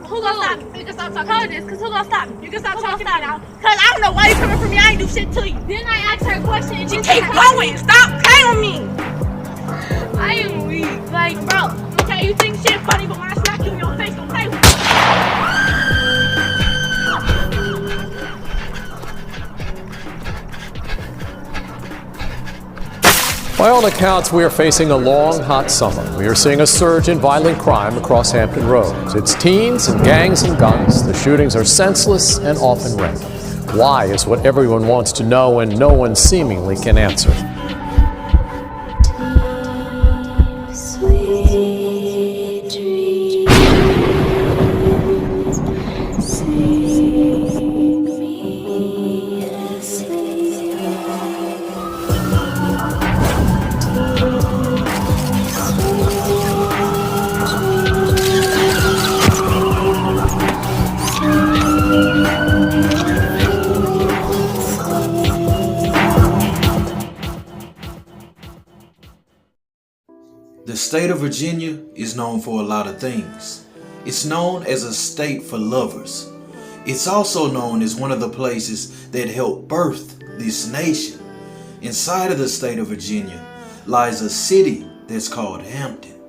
Who gonna stop me? You can stop talking to me. Cause who gonna stop me? You can stop talking to me now. Cause I don't know why you coming for me. I ain't do shit to you. Then I asked her a question and you keep going. Stop playing with me. I am weak. Like, bro, okay, you think shit funny, but when I smack you in your face, don't play with me. By all accounts, we are facing a long, hot summer. We are seeing a surge in violent crime across Hampton Roads. It's teens and gangs and guns. The shootings are senseless and often random. Why is what everyone wants to know and no one seemingly can answer. The state of Virginia is known for a lot of things. It's known as a state for lovers. It's also known as one of the places that helped birth this nation. Inside of the state of Virginia lies a city that's called Hampton.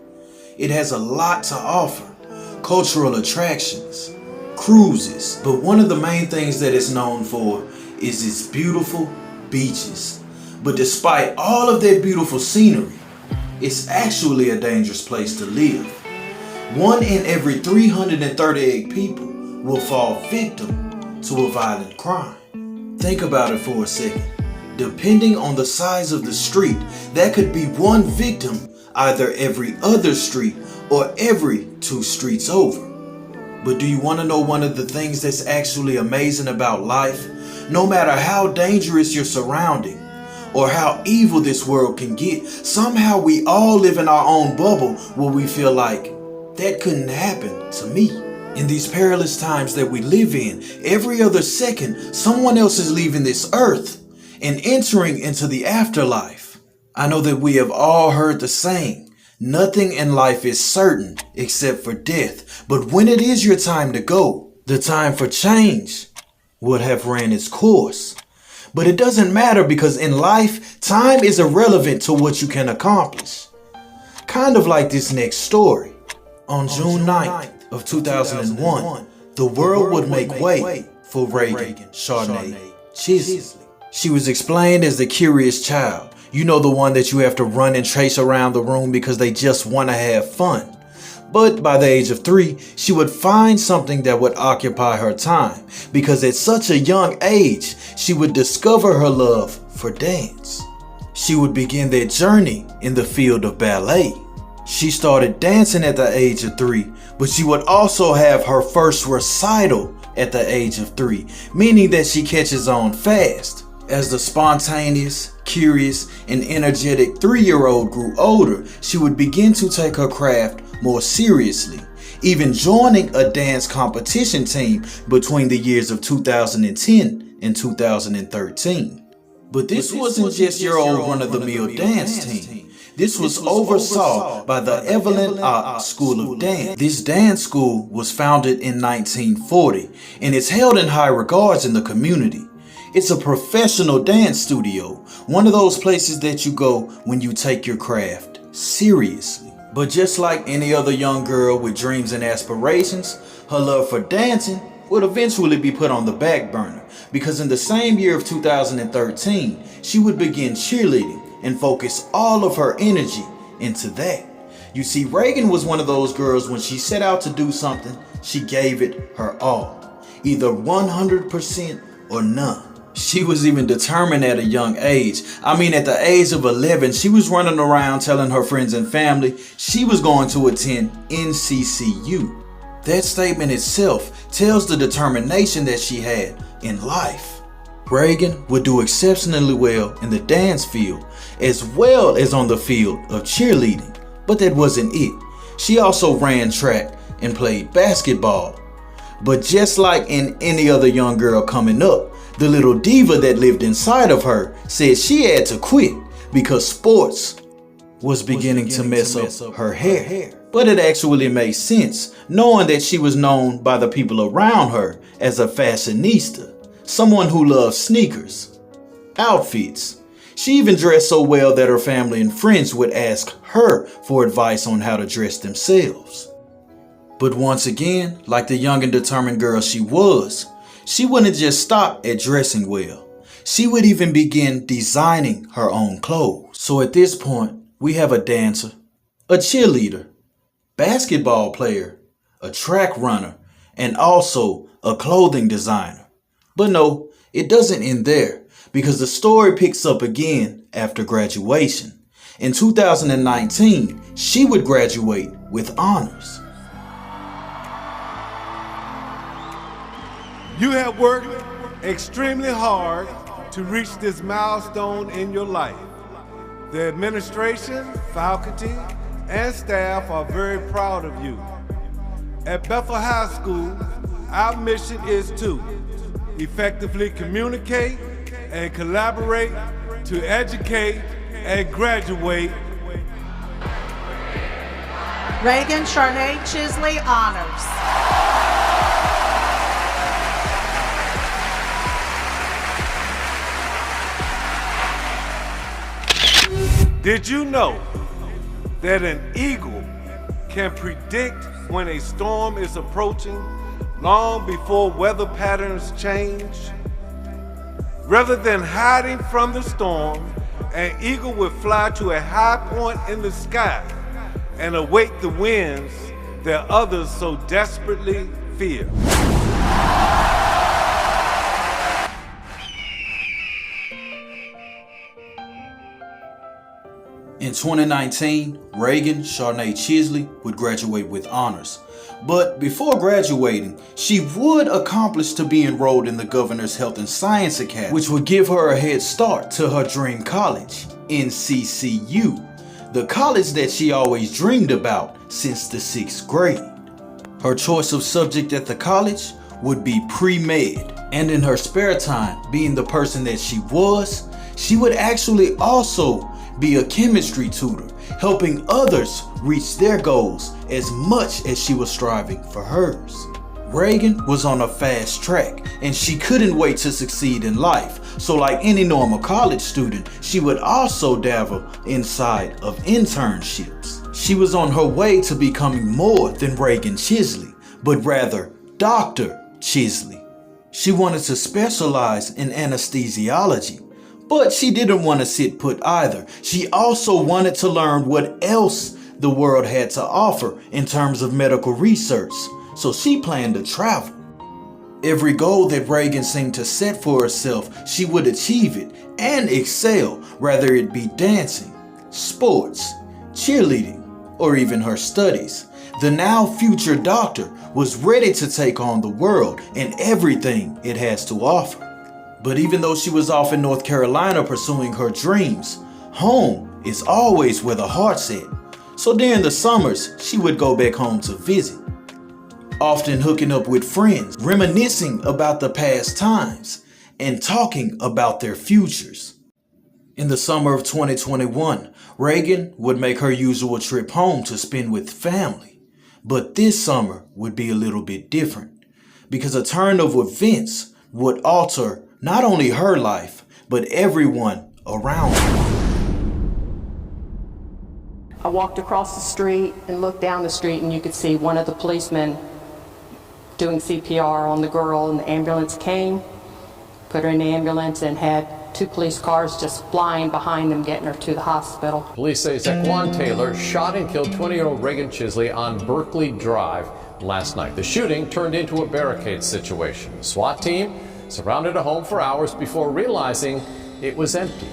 It has a lot to offer: cultural attractions, cruises, but one of the main things that it's known for is its beautiful beaches. But despite all of that beautiful scenery, it's actually a dangerous place to live. 1 in every 338 people will fall victim to a violent crime. Think about it for a second. Depending on the size of the street, that could be one victim either every other street or every 2 streets over. But do you want to know one of the things that's actually amazing about life? No matter how dangerous your surrounding or how evil this world can get, somehow we all live in our own bubble where we feel like that couldn't happen to me. In these perilous times that we live in, every other second someone else is leaving this earth and entering into the afterlife. I know that we have all heard the saying, nothing in life is certain except for death. But when it is your time to go, the time for change would have ran its course. But it doesn't matter, because in life, time is irrelevant to what you can accomplish. Kind of like this next story. On June 9th of 2001, the world would make way for RAEGAN CHISLEY. She was explained as the curious child. You know, the one that you have to run and chase around the room because they just want to have fun. But by the age of 3, she would find something that would occupy her time, because at such a young age, she would discover her love for dance. She would begin that journey in the field of ballet. She started dancing at the age of 3, but she would also have her first recital at the age of 3, meaning that she catches on fast. As the spontaneous, curious, and energetic 3-year-old grew older, she would begin to take her craft more seriously, even joining a dance competition team between the years of 2010 and 2013. But this wasn't just your old run-of-the-mill dance team. This was oversaw by the Evelyn School of Dance. This dance school was founded in 1940, and it's held in high regards in the community. It's a professional dance studio, one of those places that you go when you take your craft seriously. But just like any other young girl with dreams and aspirations, her love for dancing would eventually be put on the back burner, because in the same year of 2013, she would begin cheerleading and focus all of her energy into that. You see, RAEGAN was one of those girls, when she set out to do something, she gave it her all, either 100% or none. She was even determined at a young age. I mean, at the age of 11, she was running around telling her friends and family she was going to attend NCCU. That statement itself tells the determination that she had in life. RAEGAN would do exceptionally well in the dance field, as well as on the field of cheerleading. But that wasn't it. She also ran track and played basketball. But just like in any other young girl coming up, the little diva that lived inside of her said she had to quit because sports was beginning to mess up her hair. But it actually made sense, knowing that she was known by the people around her as a fashionista, someone who loved sneakers, outfits. She even dressed so well that her family and friends would ask her for advice on how to dress themselves. But once again, like the young and determined girl she was, she wouldn't just stop at dressing well. She would even begin designing her own clothes. So at this point, we have a dancer, a cheerleader, basketball player, a track runner, and also a clothing designer. But no, it doesn't end there, because the story picks up again after graduation. In 2019, she would graduate with honors. You have worked extremely hard to reach this milestone in your life. The administration, faculty, and staff are very proud of you. At Bethel High School, our mission is to effectively communicate and collaborate to educate and graduate. RAEGAN CHISLEY Honors. Did you know that an eagle can predict when a storm is approaching long before weather patterns change? Rather than hiding from the storm, an eagle would fly to a high point in the sky and await the winds that others so desperately fear. In 2019, RAEGAN CHISLEY would graduate with honors. But before graduating, she would accomplish to be enrolled in the Governor's Health and Science Academy, which would give her a head start to her dream college, NCCU, the college that she always dreamed about since the 6th grade. Her choice of subject at the college would be pre-med, and in her spare time, being the person that she was, she would actually also be a chemistry tutor, helping others reach their goals as much as she was striving for hers. RAEGAN was on a fast track, and she couldn't wait to succeed in life. So like any normal college student, she would also dabble inside of internships. She was on her way to becoming more than RAEGAN Chisley, but rather Dr. Chisley. She wanted to specialize in anesthesiology, but she didn't want to sit put either. She also wanted to learn what else the world had to offer in terms of medical research, so she planned to travel. Every goal that RAEGAN seemed to set for herself, she would achieve it and excel, whether it be dancing, sports, cheerleading, or even her studies. The now future doctor was ready to take on the world and everything it has to offer. But even though she was off in North Carolina pursuing her dreams, home is always where the heart's at. So during the summers, she would go back home to visit, often hooking up with friends, reminiscing about the past times, and talking about their futures. In the summer of 2021, RAEGAN would make her usual trip home to spend with family. But this summer would be a little bit different, because a turn of events would alter not only her life, but everyone around her. I walked across the street and looked down the street, and you could see one of the policemen doing CPR on the girl, and the ambulance came, put her in the ambulance, and had 2 police cars just flying behind them, getting her to the hospital. Police say Zaquan Taylor shot and killed 20-year-old RAEGAN Chisley on Berkeley Drive last night. The shooting turned into a barricade situation. The SWAT team surrounded a home for hours before realizing it was empty.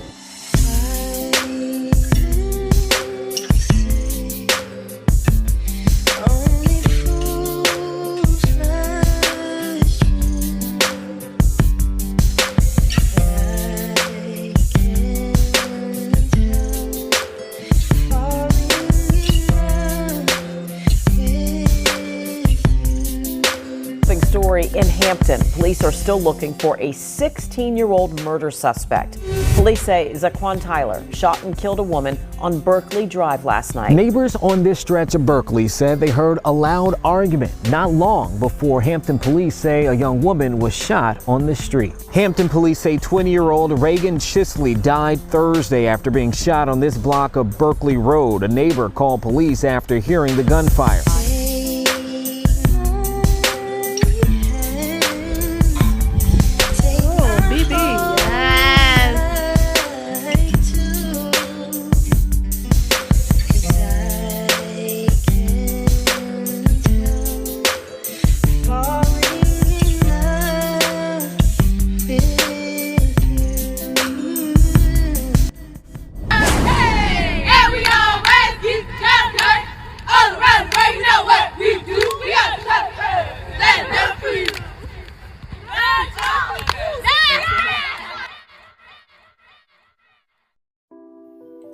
Story in Hampton. Police are still looking for a 16-year-old murder suspect. Police say Zaquan Tyler shot and killed a woman on Berkeley Drive last night. Neighbors on this stretch of Berkeley said they heard a loud argument not long before Hampton police say a young woman was shot on the street. Hampton police say 20-year-old RAEGAN CHISLEY died Thursday after being shot on this block of Berkeley Road. A neighbor called police after hearing the gunfire.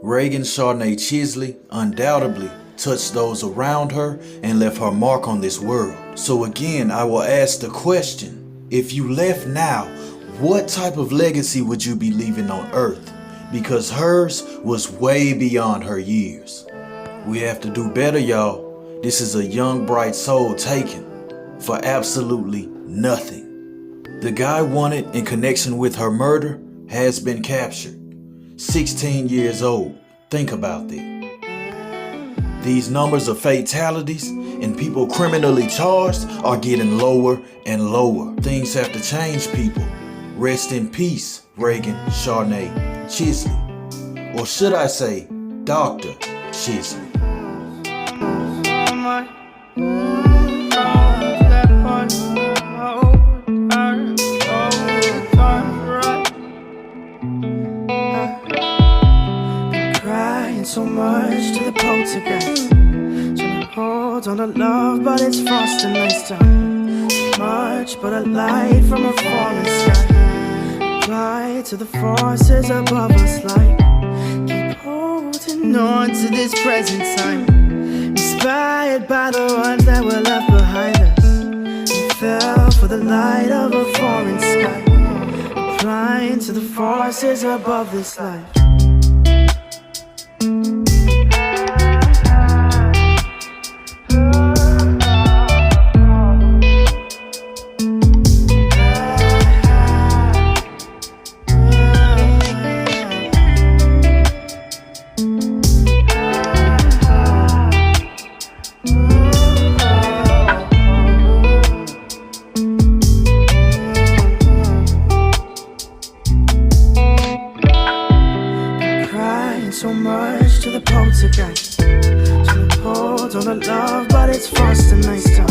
RAEGAN Charnay Chisley undoubtedly touched those around her and left her mark on this world. So again, I will ask the question, if you left now, what type of legacy would you be leaving on earth? Because hers was way beyond her years. We have to do better, y'all. This is a young, bright soul taken for absolutely nothing. The guy wanted in connection with her murder has been captured. 16 years old. Think about that. These numbers of fatalities and people criminally charged are getting lower and lower. Things have to change, people. Rest in peace, RAEGAN Charnay Chisley. Or should I say, Dr. Chisley. So much to the poltergeist. Trying to hold on to love, but it's frosting nice time. Much but a light from a falling sky. Apply to the forces above us like keep holding on to this present time. Inspired by the ones that were left behind us. We fell for the light of a falling sky. Applying to the forces above this life. So much to the poltergeist. Trying to hold on to love, but it's frosting nice time.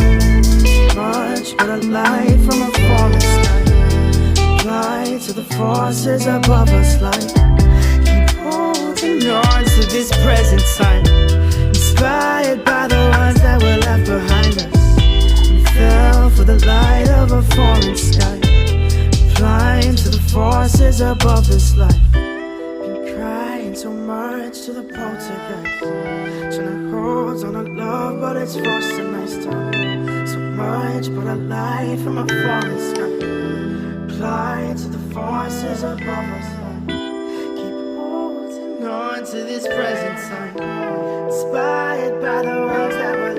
Much but a light from a falling sky. Apply to the forces above us like keep holding on to this present time. Inspired by the ones that were left behind us. We fell for the light of a falling sky. Applying to the forces above this life. So much to the poltergeist. Trying to hold on to love, but it's frosting nice time. So much but a light from a falling sky. Apply to the forces above us like keep holding on to this present time. Inspired by the ones that were